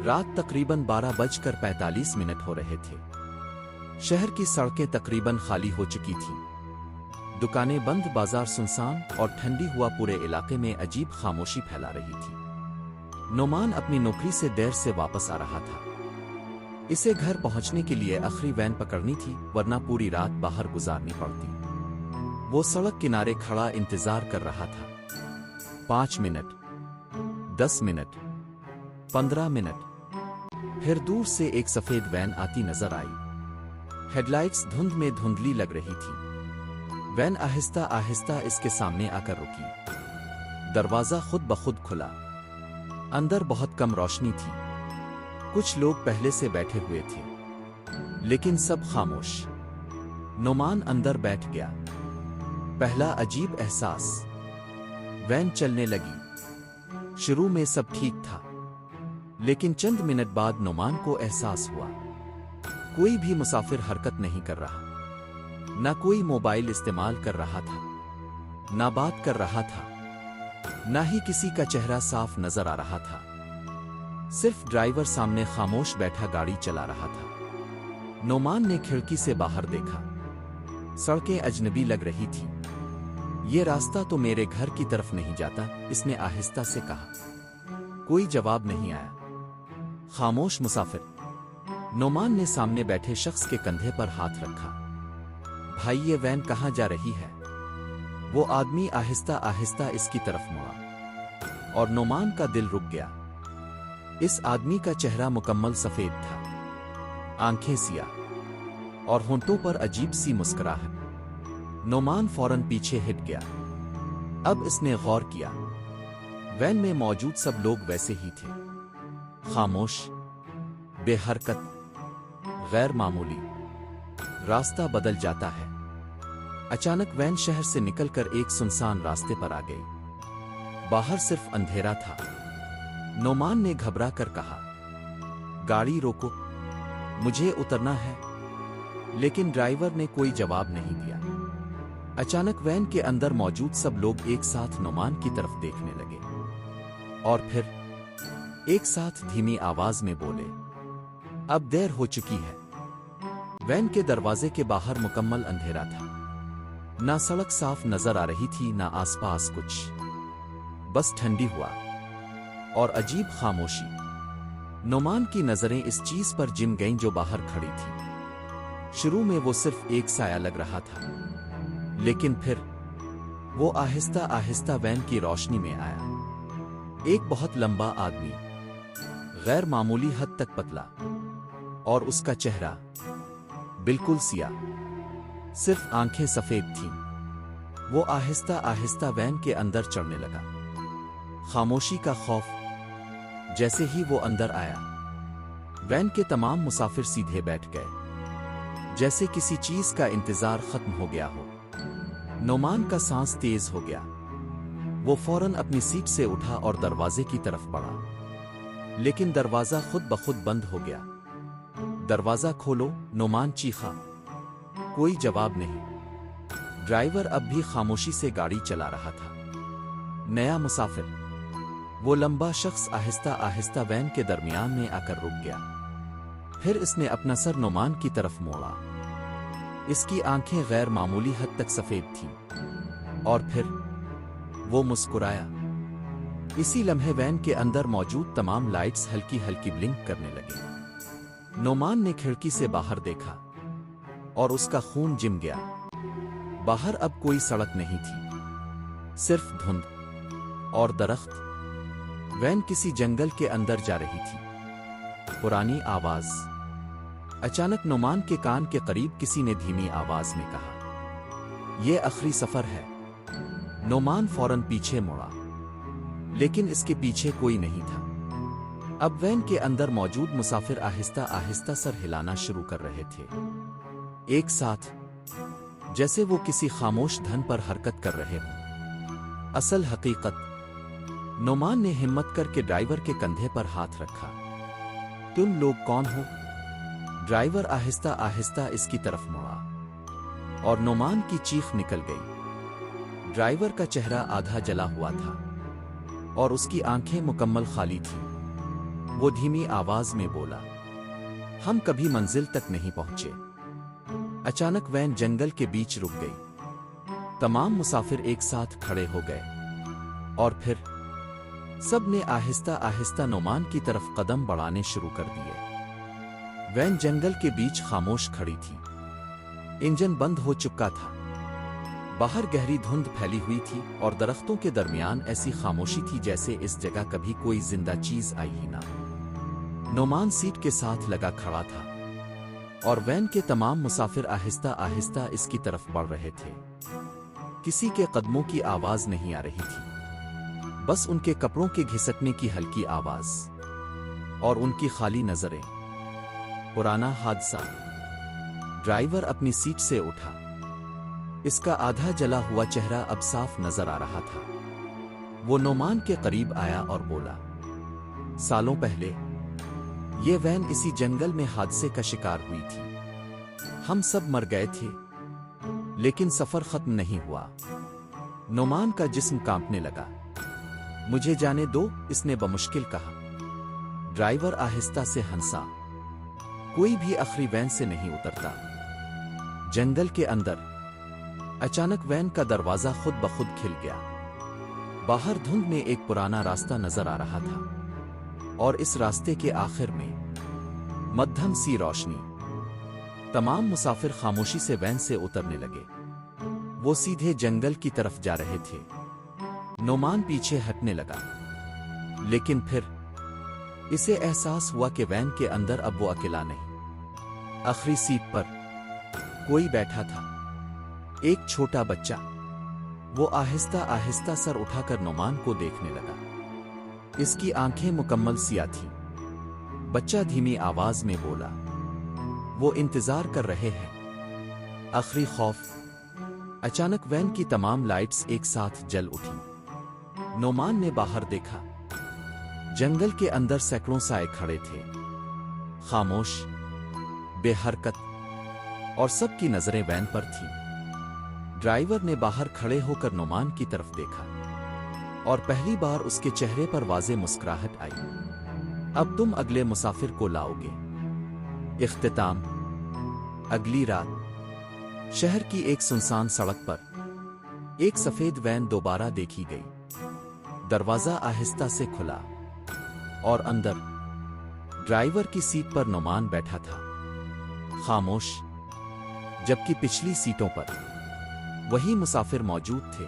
रात तकरीबन 12:45 हो रहे थे। शहर की सड़कें तकरीबन खाली हो चुकी थीं। दुकानें बंद, बाजार सुनसान और ठंडी हवा पूरे इलाके में अजीब खामोशी फैला रही थी। नोमान अपनी नौकरी से देर से वापस आ रहा था। इसे घर पहुंचने के लिए आखिरी वैन पकड़नी थी, वरना पूरी रात बाहर गुजारनी पड़ती। वो सड़क किनारे खड़ा इंतजार कर रहा था। 5 मिनट, 10 मिनट, 15 मिनट, फिर दूर से एक सफेद वैन आती नजर आई। हेडलाइट्स धुंध में धुंधली लग रही थी। वैन आहिस्ता आहिस्ता इसके सामने आकर रुकी। दरवाजा खुद ब खुद खुला। अंदर बहुत कम रोशनी थी। कुछ लोग पहले से बैठे हुए थे, लेकिन सब खामोश। नोमान अंदर बैठ गया। पहला अजीब एहसास। वैन चलने लगी। शुरू में सब ठीक था, लेकिन चंद मिनट बाद नोमान को एहसास हुआ कोई भी मुसाफिर हरकत नहीं कर रहा। ना कोई मोबाइल इस्तेमाल कर रहा था, ना बात कर रहा था, ना ही किसी का चेहरा साफ नजर आ रहा था। सिर्फ ड्राइवर सामने खामोश बैठा गाड़ी चला रहा था। नोमान ने खिड़की से बाहर देखा। सड़कें अजनबी लग रही थीं। ये रास्ता तो मेरे घर की तरफ नहीं जाता, इसने आहिस्ता से कहा। कोई जवाब नहीं आया। खामोश मुसाफिर। नोमान ने सामने बैठे शख्स के कंधे पर हाथ रखा। भाई, ये वैन कहाँ जा रही है? वो आदमी आहिस्ता आहिस्ता इसकी तरफ मुड़ा और नोमान का दिल रुक गया। इस आदमी का चेहरा मुकम्मल सफेद था, आंखें सियाह और होंठों पर अजीब सी मुस्कुराहट। नोमान फौरन पीछे हट गया। अब इसने गौर किया, वैन में मौजूद सब लोग वैसे ही थे, खामोश, बेहरकत, गैर मामूली। रास्ता बदल जाता है। अचानक वैन शहर से निकलकर एक सुनसान रास्ते पर आ गई। बाहर सिर्फ अंधेरा था। नोमान ने घबरा कर कहा, गाड़ी रोको, मुझे उतरना है। लेकिन ड्राइवर ने कोई जवाब नहीं दिया। अचानक वैन के अंदर मौजूद सब लोग एक साथ नोमान की तरफ देखने लगे और फिर एक साथ धीमी आवाज में बोले, अब देर हो चुकी है। वैन के दरवाजे के बाहर मुकम्मल अंधेरा था। ना सड़क साफ नजर आ रही थी, ना आसपास कुछ, बस ठंडी हुआ और अजीब खामोशी। नोमान की नजरें इस चीज पर जिम गईं जो बाहर खड़ी थी। शुरू में वो सिर्फ एक साया लग रहा था, लेकिन फिर वो आहिस्ता आहिस्ता वैन की रोशनी में आया। एक बहुत लंबा आदमी, गैर मामूली हद तक पतला, और उसका चेहरा बिल्कुल सियाह, सिर्फ आंखें सफेद थीं। वो आहिस्ता आहिस्ता वैन के अंदर चढ़ने लगा। खामोशी का खौफ। जैसे ही वो अंदर आया, वैन के तमाम मुसाफिर सीधे बैठ गए, जैसे किसी चीज का इंतजार खत्म हो गया हो। नोमान का सांस तेज हो गया। वो फौरन अपनी सीट से उठा और दरवाजे की तरफ बढ़ा, लेकिन दरवाजा खुद ब खुद बंद हो गया। दरवाजा खोलो, नोमान चीखा। कोई जवाब नहीं। ड्राइवर अब भी खामोशी से गाड़ी चला रहा था। नया मुसाफिर, वो लंबा शख्स आहिस्ता आहिस्ता वैन के दरमियान में आकर रुक गया। फिर इसने अपना सर नोमान की तरफ मोड़ा। इसकी आंखें गैर मामूली हद तक सफेद थीं और फिर वो मुस्कुराया। इसी लम्हे वैन के अंदर मौजूद तमाम लाइट्स हल्की हल्की ब्लिंक करने लगी। नोमान ने खिड़की से बाहर देखा और उसका खून जिम गया। बाहर अब कोई सड़क नहीं थी, सिर्फ धुंध और दरख्त। वैन किसी जंगल के अंदर जा रही थी। पुरानी आवाज। अचानक नोमान के कान के करीब किसी ने धीमी आवाज में कहा, यह आखिरी सफर है। नोमान फौरन पीछे मुड़ा, लेकिन इसके पीछे कोई नहीं था। अब वैन के अंदर मौजूद मुसाफिर आहिस्ता आहिस्ता सर हिलाना शुरू कर रहे थे, एक साथ, जैसे वो किसी खामोश धन पर हरकत कर रहे हों। असल हकीकत। नोमान ने हिम्मत करके ड्राइवर के कंधे पर हाथ रखा। तुम लोग कौन हो? ड्राइवर आहिस्ता आहिस्ता इसकी तरफ मुड़ा और नोमान की चीख निकल गई। ड्राइवर का चेहरा आधा जला हुआ था और उसकी आंखें मुकम्मल खाली थीं। वो धीमी आवाज में बोला, हम कभी मंजिल तक नहीं पहुंचे। अचानक वैन जंगल के बीच रुक गई। तमाम मुसाफिर एक साथ खड़े हो गए और फिर सब ने आहिस्ता आहिस्ता नोमान की तरफ कदम बढ़ाने शुरू कर दिए। वैन जंगल के बीच खामोश खड़ी थी। इंजन बंद हो चुका था। बाहर गहरी धुंध फैली हुई थी और दरख्तों के दरमियान ऐसी खामोशी थी जैसे इस जगह कभी कोई जिंदा चीज आई ही ना। नोमान सीट के साथ लगा खड़ा था और वैन के तमाम मुसाफिर आहिस्ता आहिस्ता इसकी तरफ बढ़ रहे थे। किसी के कदमों की आवाज नहीं आ रही थी, बस उनके कपड़ों के घिसकने की हल्की आवाज और उनकी खाली नजरें। पुराना हादसा। ड्राइवर अपनी सीट से उठा। इसका आधा जला हुआ चेहरा अब साफ नजर आ रहा था। वो नोमान के करीब आया और बोला, सालों पहले ये वैन इसी जंगल में हादसे का शिकार हुई थी। हम सब मर गए थे, लेकिन सफर खत्म नहीं हुआ। नोमान का जिस्म कांपने लगा। मुझे जाने दो, इसने बमुश्किल कहा। ड्राइवर आहिस्ता से हंसा। कोई भी आखिरी वैन से नहीं उतरता। जंगल के अंदर अचानक वैन का दरवाजा खुद ब खुद खिल गया। बाहर धुंध में एक पुराना रास्ता नजर आ रहा था और इस रास्ते के आखिर में मध्यम सी रोशनी। तमाम मुसाफिर खामोशी से वैन से उतरने लगे। वो सीधे जंगल की तरफ जा रहे थे। नोमान पीछे हटने लगा, लेकिन फिर इसे एहसास हुआ कि वैन के अंदर अब वो अकेला नहीं। आखिरी सीट पर कोई बैठा था, एक छोटा बच्चा। वो आहिस्ता आहिस्ता सर उठाकर नोमान को देखने लगा। इसकी आंखें मुकम्मल सियाह थीं। बच्चा धीमी आवाज में बोला, वो इंतजार कर रहे हैं। आखिरी खौफ। अचानक वैन की तमाम लाइट्स एक साथ जल उठी। नोमान ने बाहर देखा। जंगल के अंदर सैकड़ों साए खड़े थे, खामोश, बेहरकत, और सबकी नजरें वैन पर थीं। ड्राइवर ने बाहर खड़े होकर नोमान की तरफ देखा और पहली बार उसके चेहरे पर वाज़े मुस्कुराहट आई। अब तुम अगले मुसाफिर को लाओगे। इख्तिताम। अगली रात शहर की एक सुनसान सड़क पर एक सफेद वैन दोबारा देखी गई। दरवाजा आहिस्ता से खुला और अंदर ड्राइवर की सीट पर नोमान बैठा था, खामोश, जबकि पिछली सीटों पर वही मुसाफिर मौजूद थे।